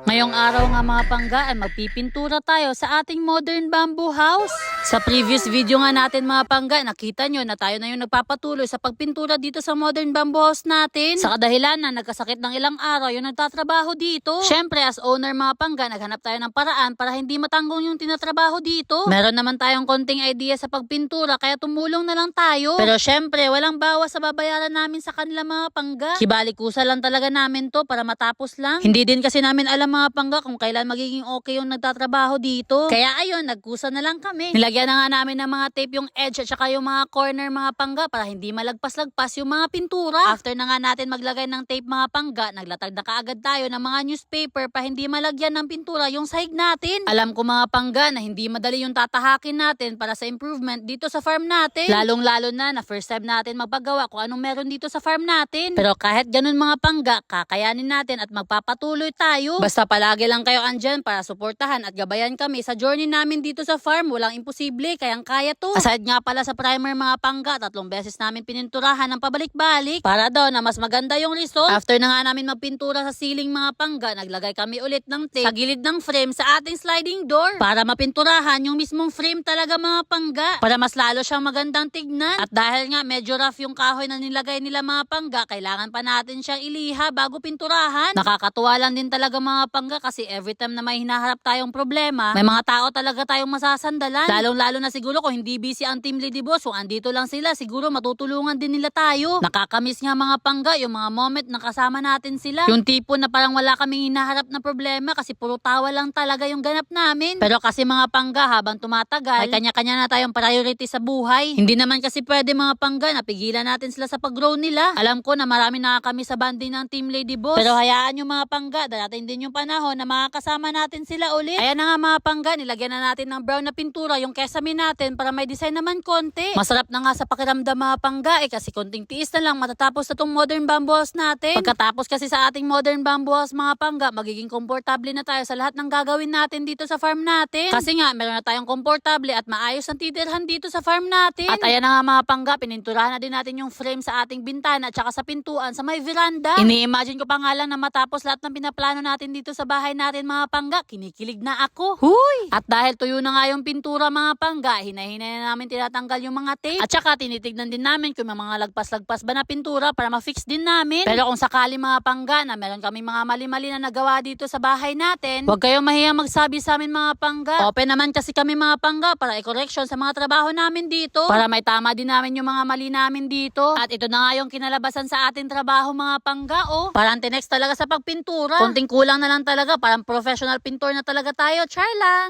Ngayong araw nga mga pangga ay magpipintura tayo sa ating modern bamboo house. Sa previous video nga natin mga pangga, nakita nyo na tayo na yung nagpapatuloy sa pagpintura dito sa modern bamboo house natin. Sa kadahilan na nagkasakit ng ilang araw yung nagtatrabaho dito. Syempre as owner mga pangga, naghanap tayo ng paraan para hindi matanggong yung tinatrabaho dito. Meron naman tayong konting idea sa pagpintura kaya tumulong na lang tayo. Pero syempre walang bawas sa babayaran namin sa kanila mga pangga. Kibalikusa lang talaga namin to para matapos lang. Hindi din kasi namin alam mga pangga kung kailan magiging okay yung nagtatrabaho dito. Kaya ayun, nagkusa na lang kami. Nilagyan na nga namin ng mga tape yung edge at saka yung mga corner mga pangga para hindi malagpas-lagpas yung mga pintura. After na nga natin maglagay ng tape mga pangga, naglatag na kaagad tayo ng mga newspaper pa hindi malagyan ng pintura yung sahig natin. Alam ko mga pangga na hindi madali yung tatahakin natin para sa improvement dito sa farm natin. Lalong-lalo na first time natin magpagawa kung anong meron dito sa farm natin. Pero kahit ganun mga pangga, kakayanin natin at magpapatuloy tayo. Basta palagi lang kayo andyan para suportahan at gabayan kami sa journey namin dito sa farm. Walang imposible, kayang kaya to. Aside nga pala sa primer mga pangga, 3 beses namin pininturahan ng pabalik-balik para daw na mas maganda yung result. After na nga namin magpintura sa ceiling mga pangga, naglagay kami ulit ng tape sa gilid ng frame sa ating sliding door para mapinturahan yung mismong frame talaga mga pangga para mas lalo siyang magandang tignan. At dahil nga medyo rough yung kahoy na nilagay nila mga pangga, kailangan pa natin siyang iliha bago pinturahan. Nakakatuwa lang din talaga mga pangga kasi every time na may hinaharap tayong problema, may mga tao talaga tayong masasandalan. Lalong-lalo na siguro kung hindi busy ang team Lady Boss, kung andito lang sila, siguro matutulungan din nila tayo. Nakakamiss nga mga pangga yung mga moment na kasama natin sila. Yung tipo na parang wala kaming hinaharap na problema kasi puro tawa lang talaga yung ganap namin. Pero kasi mga pangga, habang tumatagal, may kanya-kanya na tayong priority sa buhay. Hindi naman kasi pwede mga pangga na pigilan natin sila sa pag-grow nila. Alam ko na marami na kami sa banding ng team Lady Boss. Pero hayaan yung mga pangga, darating din yung panahon na makakasama natin sila ulit. Ayan na nga mga pangga, nilagyan na natin ng brown na pintura yung kesame natin para may design naman konti. Masarap na nga sa pakiramdam mga pangga kasi konting tiis na lang matatapos na tong modern bamboo house natin. Pagkatapos kasi sa ating modern bamboo house mga pangga, magiging komportable na tayo sa lahat ng gagawin natin dito sa farm natin. Kasi nga meron na tayong komportable at maayos ang titirhan dito sa farm natin. At ayan na nga mga pangga, pininturahan na din natin yung frame sa ating bintana at saka sa pintuan sa may veranda. Ini-imagine ko pa nga lang na matapos lahat ng pinaplano natin dito sa bahay natin mga pangga, kinikilig na ako. Huy! At dahil tuyo na nga yung pintura mga pangga, hinahinay na namin tinatanggal yung mga tape. At saka tinitignan din namin kung may mga lagpas-lagpas ba na pintura para ma-fix din namin. Pero kung sakali mga pangga na meron kami mga mali-mali na nagawa dito sa bahay natin, huwag kayong mahiyang magsabi sa amin mga pangga. Open naman kasi kami mga pangga para i-correction sa mga trabaho namin dito. Para may tama din namin yung mga mali namin dito. At ito na nga yung kinalabasan sa ating trabaho mga pangga Parang tinext talaga sa pagpintura. Konting kulang na lang talaga, parang professional pintor na talaga tayo. Char lang!